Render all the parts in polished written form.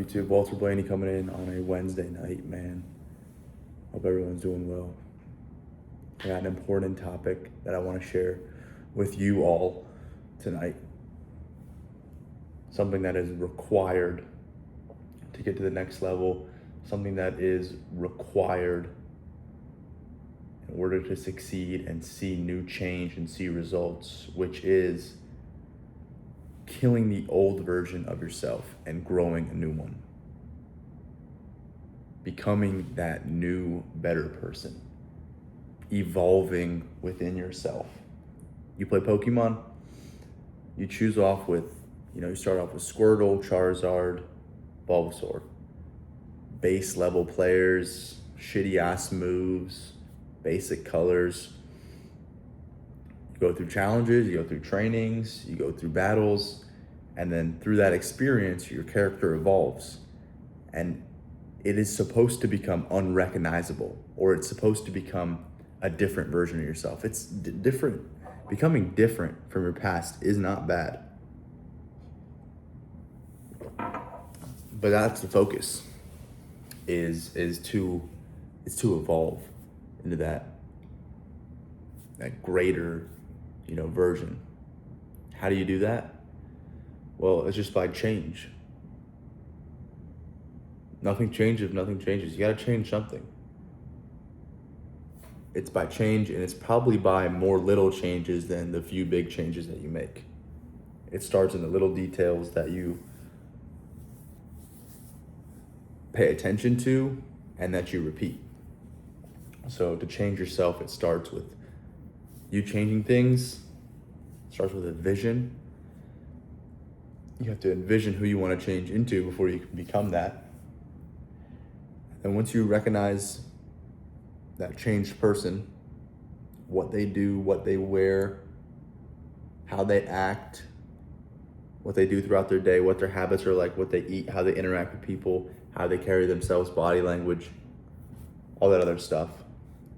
YouTube, Walter Blayney coming in on a Wednesday night, man. Hope everyone's doing well. I got an important topic that I want to share with you all tonight. Something that is required to get to the next level, something that is required in order to succeed and see new change and see results, which is killing the old version of yourself and growing a new one. Becoming that new, better person. Evolving within yourself. You play Pokemon, you choose off with, you start off with Squirtle, Charizard, Bulbasaur. Base level players, shitty ass moves, basic colors. You go through challenges, you go through trainings, you go through battles, and then through that experience, your character evolves. And it is supposed to become unrecognizable, or it's supposed to become a different version of yourself. It's different. Becoming different from your past is not bad. But that's the focus, is to evolve into that greater, version. How do you do that? Well, it's just by change. Nothing changes if nothing changes. You gotta change something. It's by change, and it's probably by more little changes than the few big changes that you make. It starts in the little details that you pay attention to and that you repeat. So to change yourself, it starts with you changing things. It starts with a vision. You have to envision who you want to change into before you can become that. And once you recognize that changed person, what they do, what they wear, how they act, what they do throughout their day, what their habits are like, what they eat, how they interact with people, how they carry themselves, body language, all that other stuff,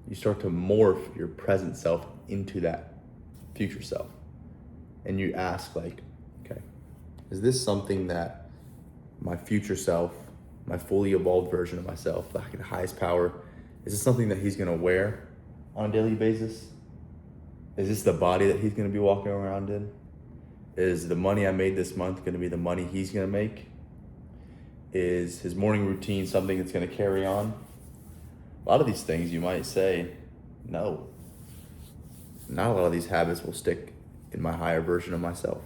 you start to morph your present self into that future self. And you ask, okay, is this something that my future self, my fully evolved version of myself, like the highest power, is this something that he's gonna wear on a daily basis? Is this the body that he's gonna be walking around in? Is the money I made this month gonna be the money he's gonna make? Is his morning routine something that's gonna carry on? A lot of these things you might say, no. Not a lot of these habits will stick in my higher version of myself.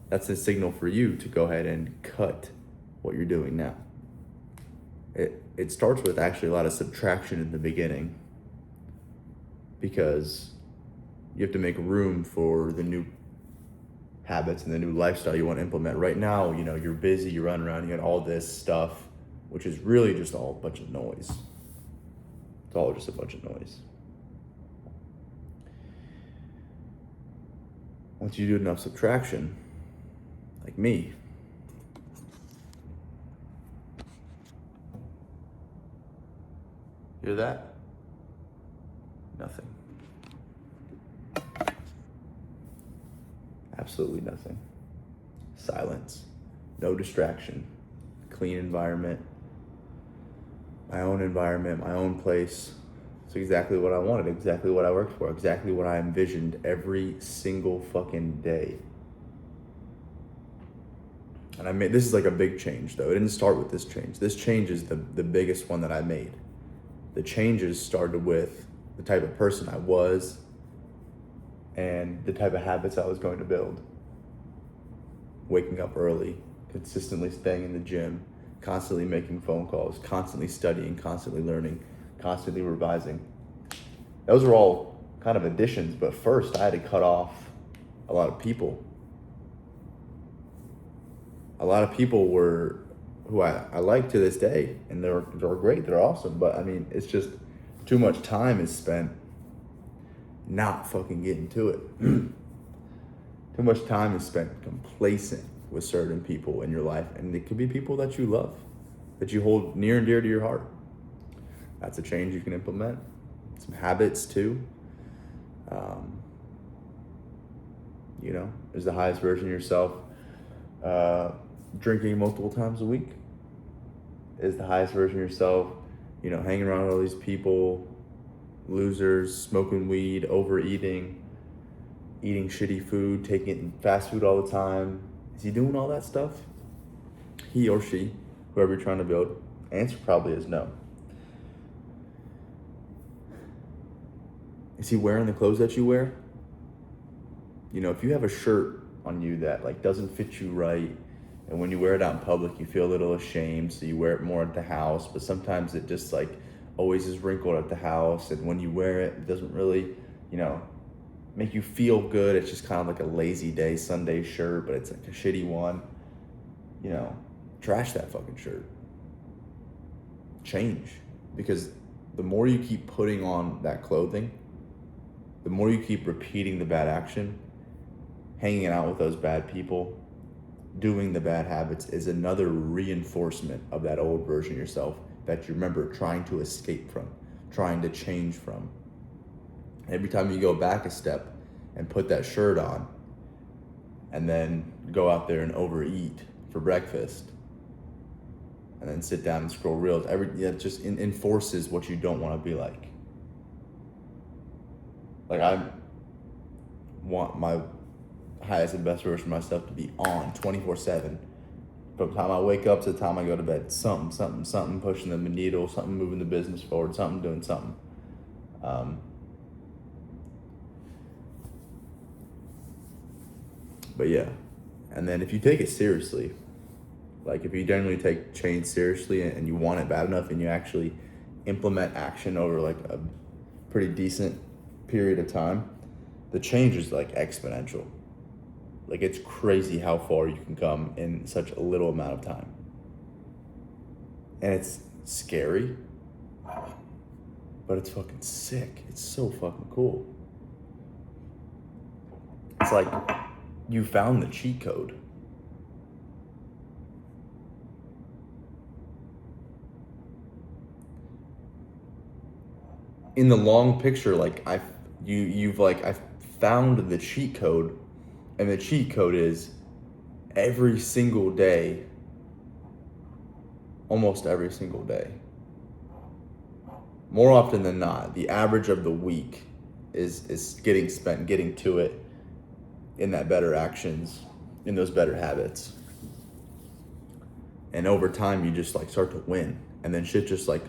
That's a signal for you to go ahead and cut what you're doing now. It starts with actually a lot of subtraction in the beginning, because you have to make room for the new habits and the new lifestyle you want to implement. Right now, you're busy, you run around, you got all this stuff, which is really just all a bunch of noise. It's all just a bunch of noise. Once you do enough subtraction, like me, hear that? Nothing. Absolutely nothing. Silence. No distraction. Clean environment. My own place. It's exactly what I wanted, exactly what I worked for, exactly what I envisioned every single fucking day. And this is like a big change though. It didn't start with this change. This change is the biggest one that I made. The changes started with the type of person I was and the type of habits I was going to build. Waking up early, consistently staying in the gym, constantly making phone calls, constantly studying, constantly learning, constantly revising. Those are all kind of additions, but first I had to cut off a lot of people. A lot of people were who I like to this day, and they're great, they're awesome, but it's just too much time is spent not fucking getting to it. Too much time is spent complacent with certain people in your life, and it could be people that you love, that you hold near and dear to your heart. That's a change you can implement. Some habits too. Is the highest version of yourself drinking multiple times a week? is the highest version of yourself, you know, hanging around with all these people, losers, smoking weed, overeating, eating shitty food, taking fast food all the time? Is he doing all that stuff? He or she, whoever you're trying to build, answer probably is no. Is he wearing the clothes that you wear? You know, if you have a shirt on you that like doesn't fit you right, and when you wear it out in public, you feel a little ashamed, so you wear it more at the house, but sometimes it just like always is wrinkled at the house, and when you wear it, it doesn't really, you know, make you feel good. It's just kind of like a lazy day Sunday shirt, but it's like a shitty one. You know, trash that fucking shirt. Change. Because the more you keep putting on that clothing, the more you keep repeating the bad action, hanging out with those bad people, doing the bad habits is another reinforcement of that old version of yourself that you remember trying to escape from, trying to change from. Every time you go back a step and put that shirt on and then go out there and overeat for breakfast and then sit down and scroll reels, it just enforces what you don't want to be like. Like, I want my highest and best version of myself to be on 24/7. From the time I wake up to the time I go to bed, something pushing the needle, something moving the business forward, something doing something. But yeah, and then if you take it seriously, like if you generally take change seriously and you want it bad enough and you actually implement action over like a pretty decent period of time, the change is like exponential. Like, it's crazy how far you can come in such a little amount of time. And it's scary, but it's fucking sick. It's so fucking cool. It's like you found the cheat code. In the long picture, like I found the cheat code, and the cheat code is every single day, almost every single day. More often than not, the average of the week is getting spent getting to it in that better actions, in those better habits. And over time, you just like start to win, and then shit just like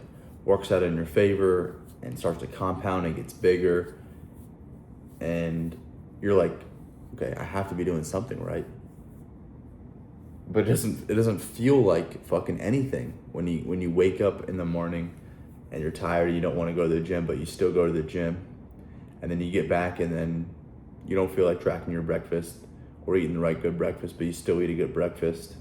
works out in your favor and starts to compound and gets bigger, and you're like, okay, I have to be doing something right. But it doesn't feel like fucking anything when you wake up in the morning and you're tired and you don't want to go to the gym, but you still go to the gym, and then you get back and then you don't feel like tracking your breakfast or eating the right good breakfast, but you still eat a good breakfast.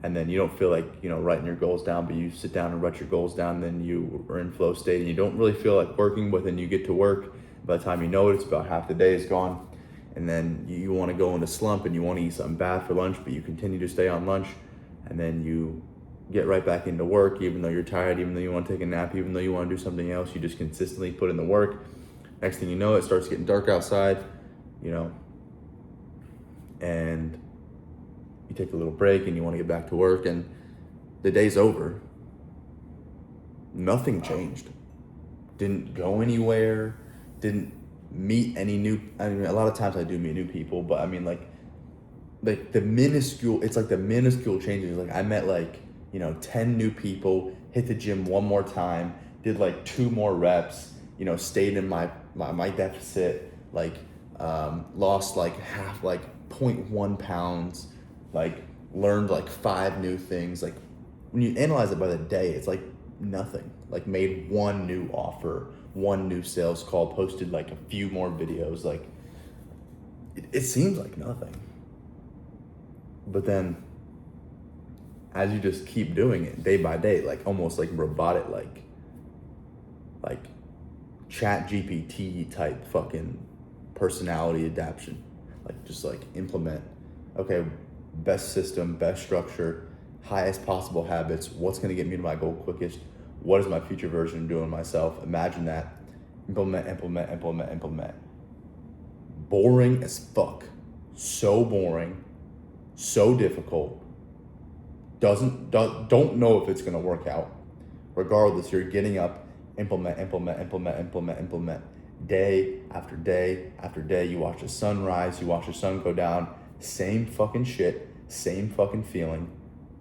And then you don't feel like, you know, writing your goals down, but you sit down and write your goals down, then you are in flow state and you don't really feel like working, but then you get to work. By the time you know it, it's about half the day is gone. And then you want to go into slump and you want to eat something bad for lunch, but you continue to stay on lunch. And then you get right back into work, even though you're tired, even though you want to take a nap, even though you want to do something else, you just consistently put in the work. Next thing you know, it starts getting dark outside, you know, and you take a little break and you want to get back to work, and the day's over. Nothing changed. Didn't go anywhere. Didn't meet any new, I mean, a lot of times I do meet new people, but I mean like the minuscule, it's like the minuscule changes. Like I met like, you know, 10 new people, hit the gym one more time, did like 2 more reps, you know, stayed in my deficit, like lost like half, like 0.1 pounds, like learned like 5 new things. Like when you analyze it by the day, it's like nothing. Like made 1 new offer, 1 new sales call, posted like a few more videos. Like it seems like nothing. But then as you just keep doing it day by day, like almost like robotic, like chat GPT type fucking personality adaptation, like just like implement, okay, best system, best structure, highest possible habits, what's going to get me to my goal quickest, what is my future version doing myself, imagine that, implement. Boring as fuck, so boring, so difficult, don't know if it's going to work out. Regardless, you're getting up, implement. Day after day after day, you watch the sun rise, you watch the sun go down. Same fucking shit, same fucking feeling.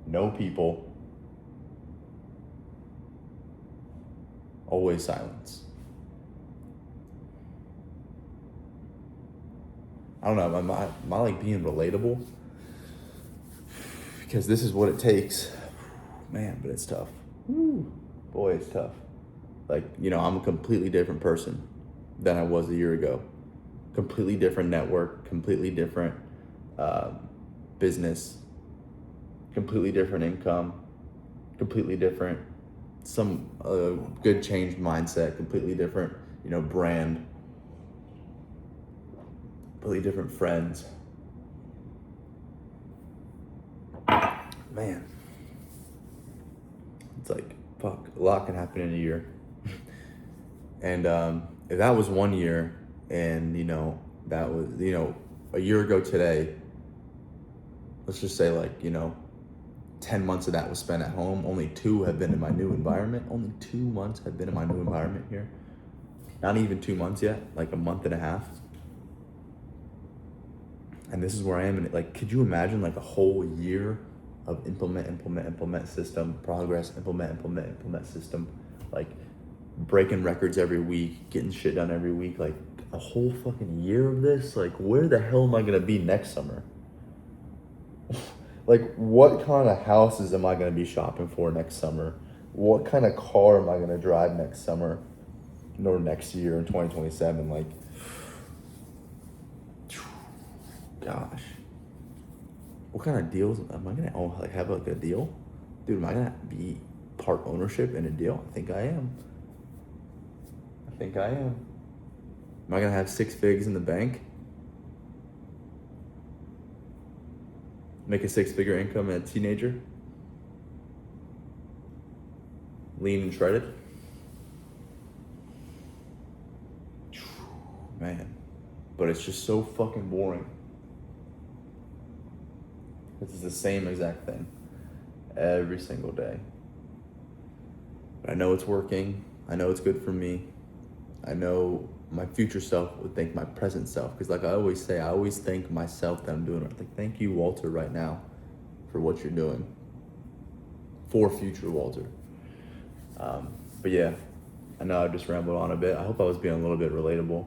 No people. Always silence. I don't know, am I like being relatable? Because this is what it takes. Man, but it's tough. Woo. Boy, it's tough. Like, I'm a completely different person than I was a year ago. Completely different network, completely different business, completely different income, completely different, some good changed mindset, completely different, brand, completely different friends. Man, it's like, fuck, a lot can happen in a year. And if that was 1 year, and that was a year ago today, let's just say 10 months of that was spent at home. Only 2 have been in my new environment. Only 2 months have been in my new environment here. Not even 2 months yet, like a month and a half. And this is where I am in it. Like, could you imagine a whole year of implement system, progress, implement system, like breaking records every week, getting shit done every week, like a whole fucking year of this? Like, where the hell am I gonna be next summer? Like, what kind of houses am I gonna be shopping for next summer? What kind of car am I gonna drive next summer or next year in 2027? Like, gosh, what kind of deals am I gonna own? Like, have a deal? Dude, am I gonna be part ownership in a deal? I think I am. Am I gonna have 6 figs in the bank? Make a 6-figure income as a teenager? Lean and shredded? Man, but it's just so fucking boring. This is the same exact thing every single day. But I know it's working. I know it's good for me. I know my future self would thank my present self. Because like I always say, I always thank myself that I'm doing it. Like, thank you, Walter, right now for what you're doing. For future Walter. But yeah, I know I just rambled on a bit. I hope I was being a little bit relatable.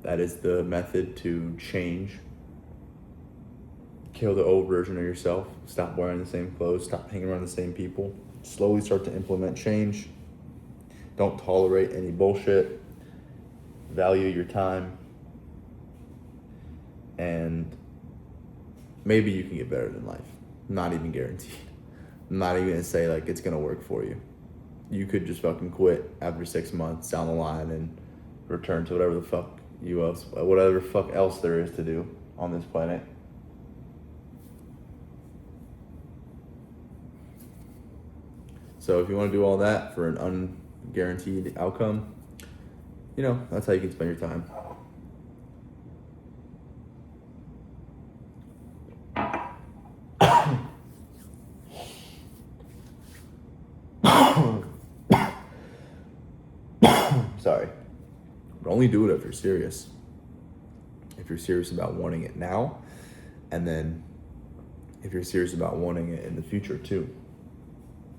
That is the method to change. Kill the old version of yourself. Stop wearing the same clothes. Stop hanging around the same people. Slowly start to implement change. Don't tolerate any bullshit. Value your time. And maybe you can get better than life. Not even guaranteed. I'm not even gonna say like it's gonna work for you. You could just fucking quit after 6 months down the line and return to whatever the fuck else there is to do on this planet. So if you want to do all that for an unguaranteed outcome, that's how you can spend your time. Sorry. But only do it if you're serious. If you're serious about wanting it now, and then if you're serious about wanting it in the future too.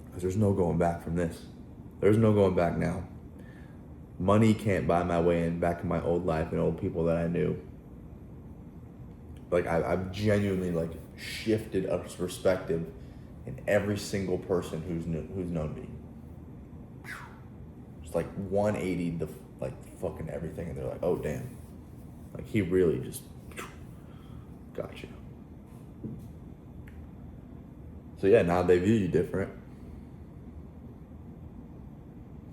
Because there's no going back from this. There's no going back now. Money can't buy my way back in my old life and old people that I knew. Like, I've genuinely shifted a perspective in every single person who's known me. Just 180 the fucking everything, and they're like, oh damn, he really just got you. So yeah, now they view you different.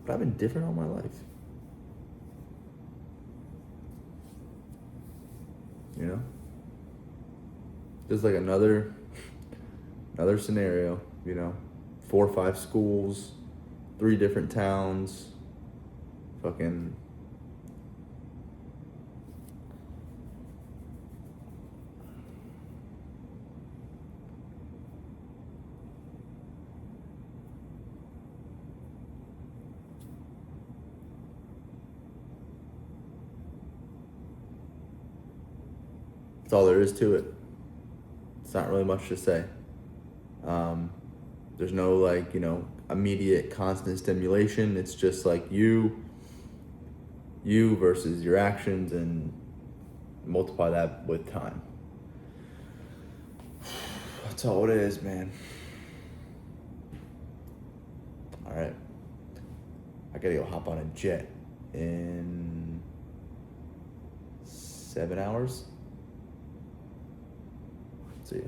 But I've been different all my life. There's another scenario, 4 or 5 schools, 3 different towns, fucking That's all there is to it. It's not really much to say. There's no like, immediate constant stimulation. It's just like you versus your actions, and multiply that with time. That's all it is, man. All right. I gotta go hop on a jet in 7 hours. See ya.